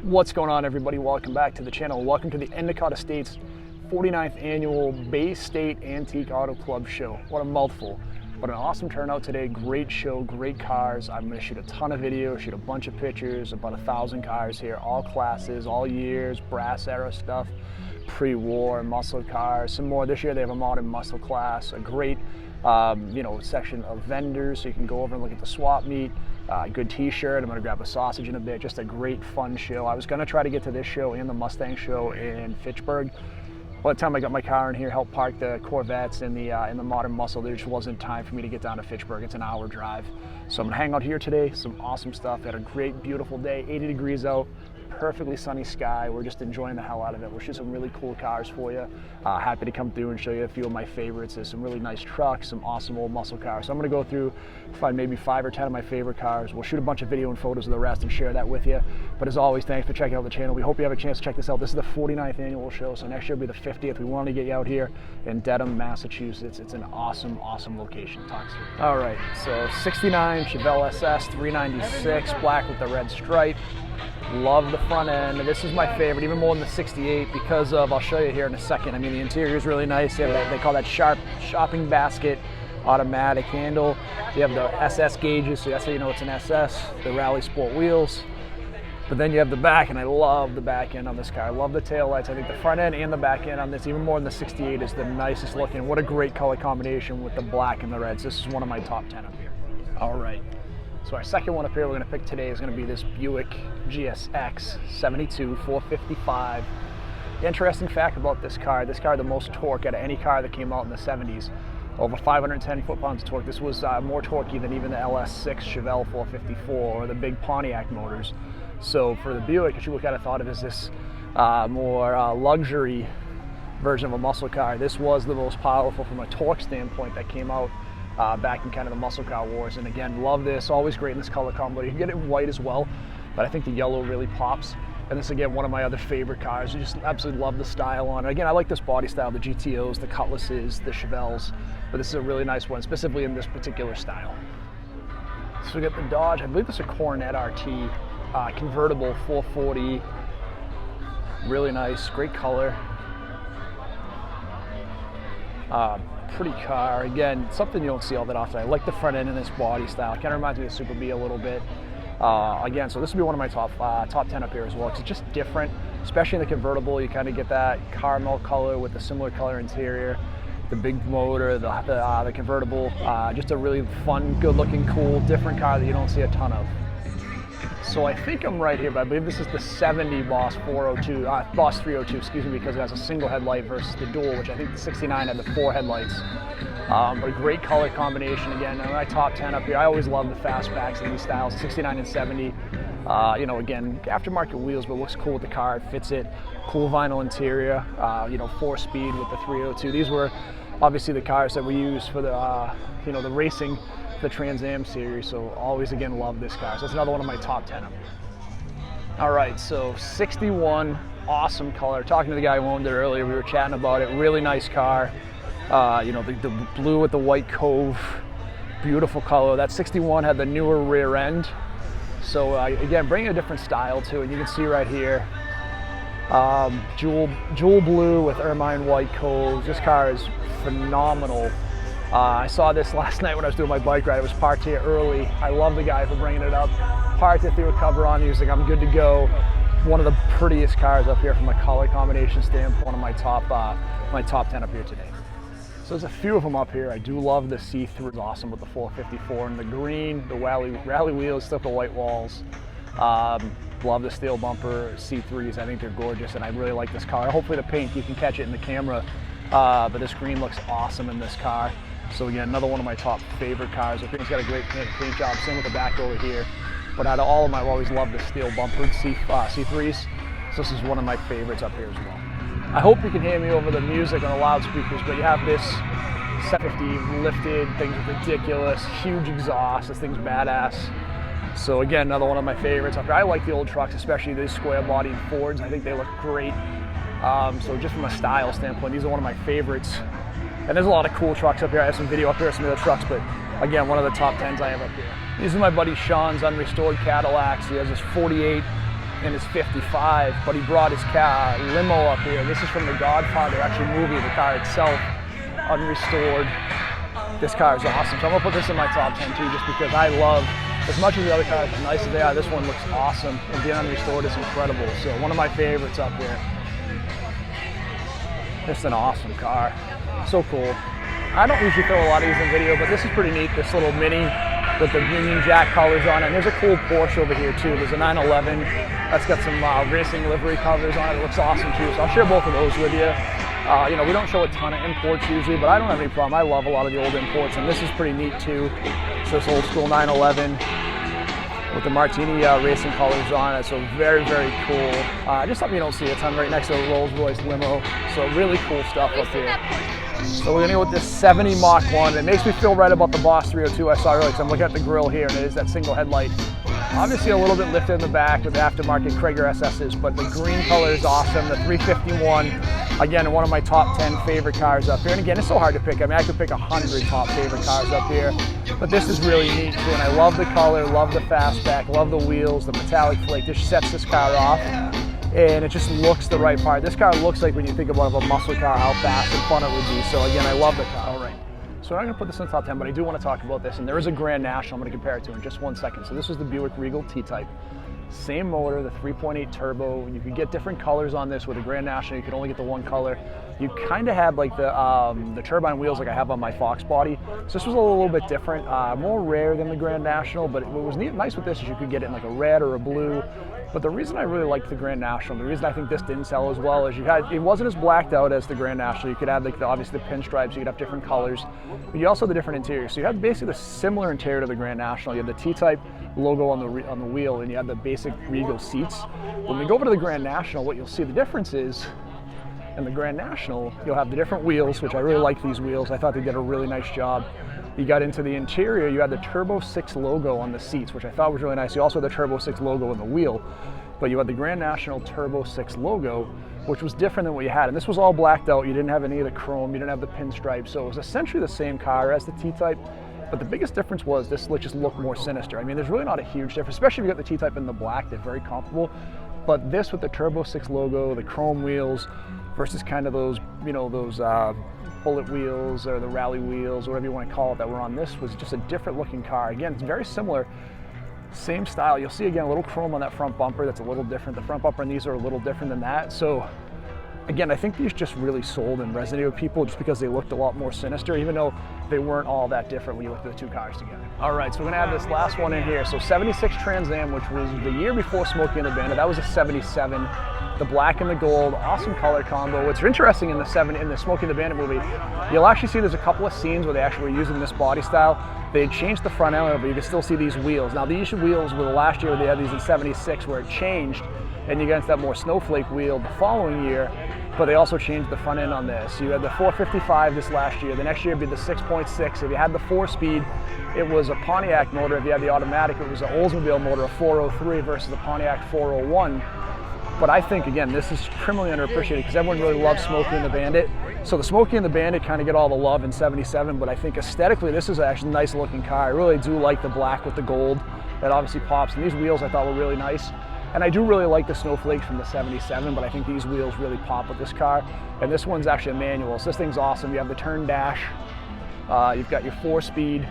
What's going on, everybody? Welcome back to the channel. Welcome to the Endicott Estates 49th annual Bay State Antique Auto Club show. What a mouthful, but an awesome turnout today. Great show, great cars. I'm going to shoot a ton of videos, shoot a bunch of pictures, about 1,000 cars here, all classes, all years, brass era stuff, pre-war, muscle cars, some more. This year they have a modern muscle class, a great section of vendors, so you can go over and look at the swap meet. Good t-shirt. I'm going to grab a sausage in a bit. Just a great fun show. I was going to try to get to this show and the Mustang show in Fitchburg. By the time I got my car in here, helped park the Corvettes in the modern muscle, there just wasn't time for me to get down to Fitchburg. It's an hour drive. So I'm going to hang out here today. Some awesome stuff. Had a great, beautiful day. 80 degrees out. Perfectly sunny sky. We're just enjoying the hell out of it. We'll shoot some really cool cars for you. Happy to come through and show you a few of my favorites. There's some really nice trucks, some awesome old muscle cars. So I'm going to go through, find maybe 5 or 10 of my favorite cars. We'll shoot a bunch of video and photos of the rest and share that with you. But as always, thanks for checking out the channel. We hope you have a chance to check this out. This is the 49th annual show, so next year will be the 50th. We want to get you out here in Dedham, Massachusetts. It's an awesome, awesome location. Talk soon. All right, so 69 Chevelle SS 396, black with the red stripe. Love the front end. This is my favorite, even more than the 68 because of, I'll show you here in a second. I mean, the interior is really nice. They call that sharp shopping basket, automatic handle. You have the SS gauges, so that's how you know it's an SS, the Rally Sport wheels. But then you have the back, and I love the back end on this car. I love the taillights. I think the front end and the back end on this, even more than the 68, is the nicest looking. What a great color combination with the black and the reds. This is one of my top 10 up here. All right. So our second one up here we're going to pick today is going to be this Buick GSX 72 455. The interesting fact about this car had the most torque out of any car that came out in the 70s. Over 510 foot-pounds of torque. This was more torquey than even the LS6 Chevelle 454 or the big Pontiac motors. So for the Buick, if you look at it, thought of as this more luxury version of a muscle car, this was the most powerful from a torque standpoint that came out back in kind of the muscle car wars. And again, love this. Always great in this color combo. You can get it in white as well, but I think the yellow really pops. And this, again, one of my other favorite cars. I just absolutely love the style on it. Again, I like this body style, the GTOs, the Cutlasses, the Chevelles, but this is a really nice one, specifically in this particular style. So we got the Dodge, I believe this is a Coronet RT, convertible 440. Really nice, great color. Pretty car. Again, something you don't see all that often. I like the front end in this body style. It kind of reminds me of Super B a little bit. Again, so this would be one of my top 10 up here as well, because it's just different, especially in the convertible. You kind of get that caramel color with a similar color interior, the big motor, the convertible. Just a really fun, good-looking, cool, different car that you don't see a ton of. So I think I'm right here, but I believe this is the 70 Boss 302, excuse me, because it has a single headlight versus the dual, which I think the 69 had the 4 headlights. But a great color combination. Again, my top 10 up here. I always love the fastbacks in these styles, 69 and 70. Again, aftermarket wheels, but looks cool with the car. It fits it. Cool vinyl interior. 4-speed with the 302. These were obviously the cars that we use for the, the racing. The Trans Am series, so always again love this car. So that's another one of my top 10. All right, so 61, awesome color. Talking to the guy who owned it earlier, we were chatting about it. Really nice car. The blue with the white cove, beautiful color. That 61 had the newer rear end. So again, bringing a different style to it. You can see right here, jewel blue with ermine white coves. This car is phenomenal. I saw this last night when I was doing my bike ride. It was parked here early. I love the guy for bringing it up. Parked it, threw a cover on. He was like, I'm good to go. One of the prettiest cars up here from a color combination standpoint. One of my top 10 up here today. So there's a few of them up here. I do love the C3. It's awesome with the 454 and the green, the rally wheels, stuff with white walls. Love the steel bumper C3s. I think they're gorgeous, and I really like this car. Hopefully the paint, you can catch it in the camera, but this green looks awesome in this car. So again, another one of my top favorite cars. I think it's got a great paint job, same with the back over here. But out of all of them, I've always loved the steel bumpered C3s. So this is one of my favorites up here as well. I hope you can hear me over the music on the loudspeakers, but you have this 750 lifted, things ridiculous, huge exhaust, this thing's badass. So again, another one of my favorites up here. I like the old trucks, especially these square-bodied Fords. I think they look great. So just from a style standpoint, these are one of my favorites. And there's a lot of cool trucks up here. I have some video up here of some of the trucks, but again, one of the top 10s I have up here. These are my buddy Sean's unrestored Cadillacs. He has this 48 in his 55, but he brought his limo up here. This is from the Godfather, actually movie, the car itself, unrestored. This car is awesome. So I'm gonna put this in my top 10 too, just because I love, as much as the other cars are nice as they are, this one looks awesome, and being unrestored is incredible. So one of my favorites up here. It's an awesome car, so cool. I don't usually throw a lot of these in video, but this is pretty neat, this little Mini with the Union Jack colors on it. And there's a cool Porsche over here too. There's a 911 that's got some racing livery covers on it. It looks awesome too, so I'll share both of those with you. You know, we don't show a ton of imports usually, but I don't have any problem. I love a lot of the old imports, and this is pretty neat too. It's this old school 911 with the Martini racing colors on it, so very, very cool. Just something you don't see a ton right next to the Rolls Royce limo, so really cool stuff up here. So we're gonna go with this 70 Mach 1. It makes me feel right about the Boss 302 I saw earlier, because I'm looking at the grill here, and it is that single headlight. Obviously a little bit lifted in the back with the aftermarket Krager SS's, but the green color is awesome. The 351, again, one of my top 10 favorite cars up here. And again, it's so hard to pick. I mean, I could pick 100 top favorite cars up here, but this is really neat too. And I love the color, love the fastback, love the wheels, the metallic flake. This sets this car off, and it just looks the right part. This car looks like, when you think about a muscle car, how fast and fun it would be. So again, I love the car. All right. So I'm not going to put this in the top 10, but I do want to talk about this, and there is a Grand National I'm going to compare it to in just 1 second. So this is the Buick Regal T-Type. Same motor, the 3.8 turbo. You could get different colors on this. With a Grand National, you could only get the one color. You kind of had like the turbine wheels like I have on my Fox body. So this was a little bit different, more rare than the Grand National, but what was nice with this is you could get it in like a red or a blue. But the reason I really liked the Grand National, the reason I think this didn't sell as well, is it wasn't as blacked out as the Grand National. You could add like obviously the pinstripes, you could have different colors, but you also had the different interiors. So you had basically the similar interior to the Grand National. You had the T-Type logo on the wheel, and you had the basic Regal seats. When we go over to the Grand National, what you'll see the difference is, in the Grand National, you'll have the different wheels, which I really like these wheels. I thought they did a really nice job. You got into the interior, you had the Turbo 6 logo on the seats, which I thought was really nice. You also had the Turbo 6 logo on the wheel, but you had the Grand National Turbo 6 logo, which was different than what you had. And this was all blacked out. You didn't have any of the chrome, you didn't have the pinstripes. So it was essentially the same car as the T-Type, but the biggest difference was this just looked more sinister. I mean, there's really not a huge difference, especially if you got the T-Type in the black, they're very comparable. But this with the Turbo 6 logo, the chrome wheels, versus kind of those, you know, those bullet wheels or the rally wheels, whatever you want to call it, that were on this, was just a different looking car. Again, it's very similar, same style. You'll see again a little chrome on that front bumper that's a little different. The front bumper and these are a little different than that. So again, I think these just really sold and resonated with people just because they looked a lot more sinister, even though they weren't all that different when you looked at the two cars together. All right, so we're gonna add this last one in here. So 76 Trans Am, which was the year before Smokey and the Bandit. That was a 77. The black and the gold, awesome color combo. What's interesting in the Smokey and the Bandit movie, you'll actually see there's a couple of scenes where they actually were using this body style. They had changed the front end, but you can still see these wheels. Now these wheels were the last year they had these in 76 where it changed, and you got into that more snowflake wheel the following year, but they also changed the front end on this. You had the 455 this last year. The next year would be the 6.6. If you had the 4-speed, it was a Pontiac motor. If you had the automatic, it was an Oldsmobile motor, a 403 versus the Pontiac 401. But I think, again, this is criminally underappreciated because everyone really loves Smokey and the Bandit. So the Smokey and the Bandit kind of get all the love in 77, but I think aesthetically this is actually a nice looking car. I really do like the black with the gold. That obviously pops. And these wheels I thought were really nice. And I do really like the snowflakes from the 77, but I think these wheels really pop with this car. And this one's actually a manual, so this thing's awesome. You have the turn dash, you've got your 4-speed.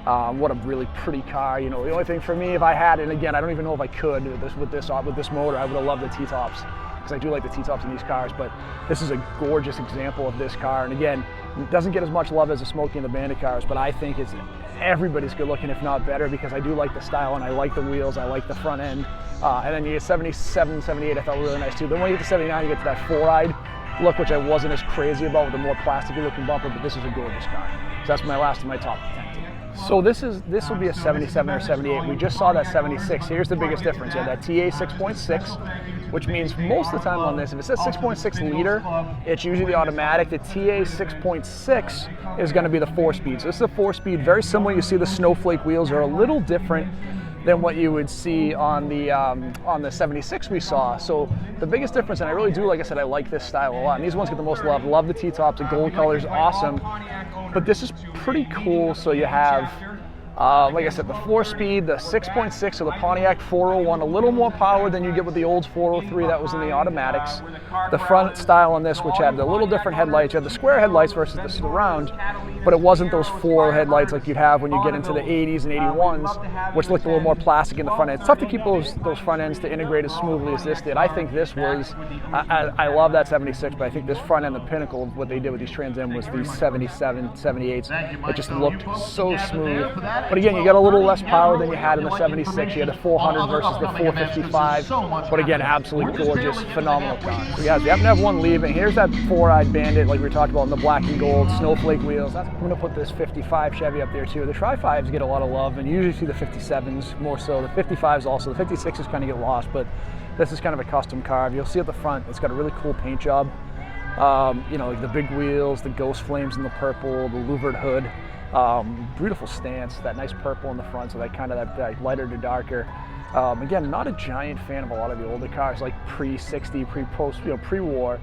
What a really pretty car. You know, the only thing for me, if I had it, and again, I don't even know if I could with this motor, I would have loved the T-tops, because I do like the T-tops in these cars, but this is a gorgeous example of this car. And again, it doesn't get as much love as the Smokey and the Bandit cars, but I think everybody's good looking, if not better, because I do like the style and I like the wheels, I like the front end. And then you get 77, 78, I thought were really nice too. Then when you get to 79, you get to that 4-eyed look, which I wasn't as crazy about with the more plasticky looking bumper, but this is a gorgeous car. So that's my last of my top 10. So this will be a 77 or 78. We just saw that 76. Here's the biggest difference. You have that TA 6.6, which means most of the time on this, if it says 6.6 liter, it's usually the automatic. The TA 6.6 is going to be the 4-speed. So this is a 4-speed, very similar. You see the snowflake wheels are a little different than what you would see on the 76 we saw. So the biggest difference, and I really do, like I said, I like this style a lot. And these ones get the most love. Love the T-tops, the gold color is awesome. But this is pretty cool. So you have Like I said, the 4-speed, the 6.6 of the Pontiac 401, a little more power than you get with the old 403 that was in the automatics. The front style on this, which had the little different headlights, you had the square headlights versus the surround, but it wasn't those 4 headlights like you'd have when you get into the 80s and 81s, which looked a little more plastic in the front end. It's tough to keep those front ends to integrate as smoothly as this did. I think this was, I love that 76, but I think this front end, the pinnacle of what they did with these Trans Am was these 77, 78s. It just looked so smooth. But again, you got a little less power than you had in the 76. You had the 400 versus the 455. But again, absolutely gorgeous, phenomenal car. So yeah, you happen to have one leaving. Here's that 4-eyed Bandit, like we were talking about in the black and gold, snowflake wheels. I'm going to put this 55 Chevy up there too. The Tri-5s get a lot of love, and you usually see the 57s more so. The 55s also. The 56s kind of get lost, but this is kind of a custom car. You'll see at the front, it's got a really cool paint job. You know, like the big wheels, the ghost flames in the purple, the louvered hood. Beautiful stance, that nice purple in the front, so that kind of that lighter to darker. Again, not a giant fan of a lot of the older cars, like pre-60, pre-post, you know, pre-war.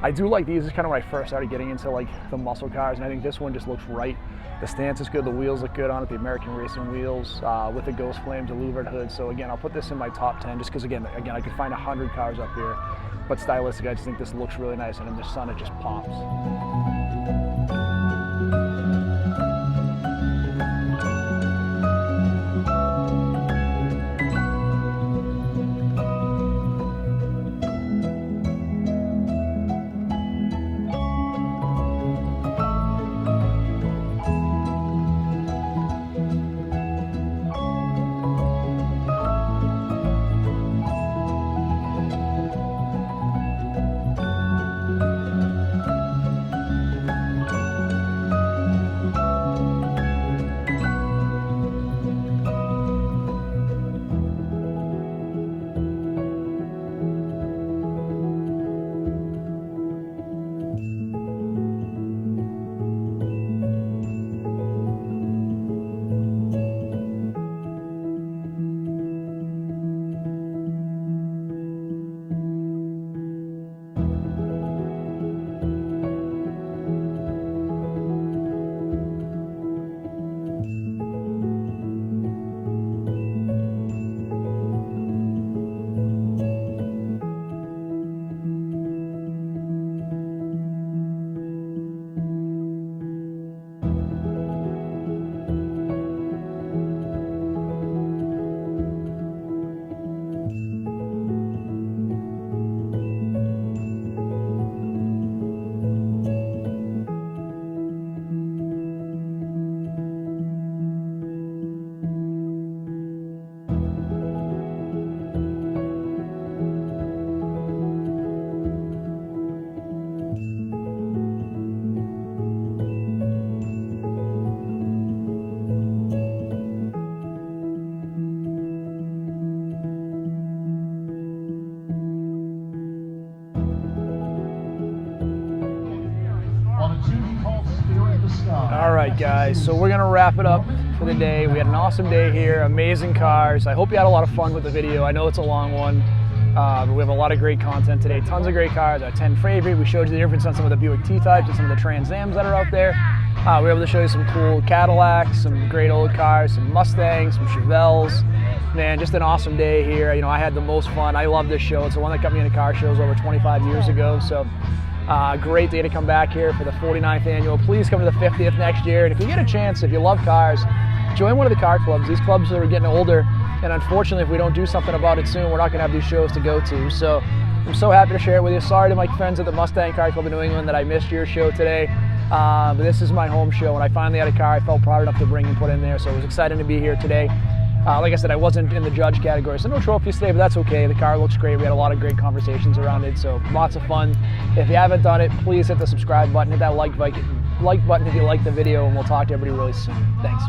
I do like these. This is kind of when I first started getting into like the muscle cars, and I think this one just looks right. The stance is good, the wheels look good on it, the American Racing wheels with the ghost flames, the louvered hood. So again, I'll put this in my top 10 just because again, I could find 100 cars up here, but stylistic, I just think this looks really nice, and in the sun it just pops. All right, guys, so we're gonna wrap it up for the day. We had an awesome day here, amazing cars. I hope you had a lot of fun with the video. I know it's a long one, but we have a lot of great content today. Tons of great cars, our 10 favorite. We showed you the difference on some of the Buick T-Types and some of the Trans Ams that are out there. We were able to show you some cool Cadillacs, some great old cars, some Mustangs, some Chevelles. Man, just an awesome day here. You know, I had the most fun. I love this show. It's the one that got me into car shows over 25 years ago. So great day to come back here for the 49th annual. Please come to the 50th next year. And if you get a chance, if you love cars, join one of the car clubs. These clubs are getting older. And unfortunately, if we don't do something about it soon, we're not going to have these shows to go to. So I'm so happy to share it with you. Sorry to my friends at the Mustang Car Club in New England that I missed your show today. But this is my home show, and I finally had a car I felt proud enough to bring and put in there. So it was exciting to be here today. Like I said, I wasn't in the judge category, so no trophies today, but that's okay. The car looks great. We had a lot of great conversations around it, so lots of fun. If you haven't done it, please hit the subscribe button, hit that like button if you like the video, and we'll talk to everybody really soon. Thanks.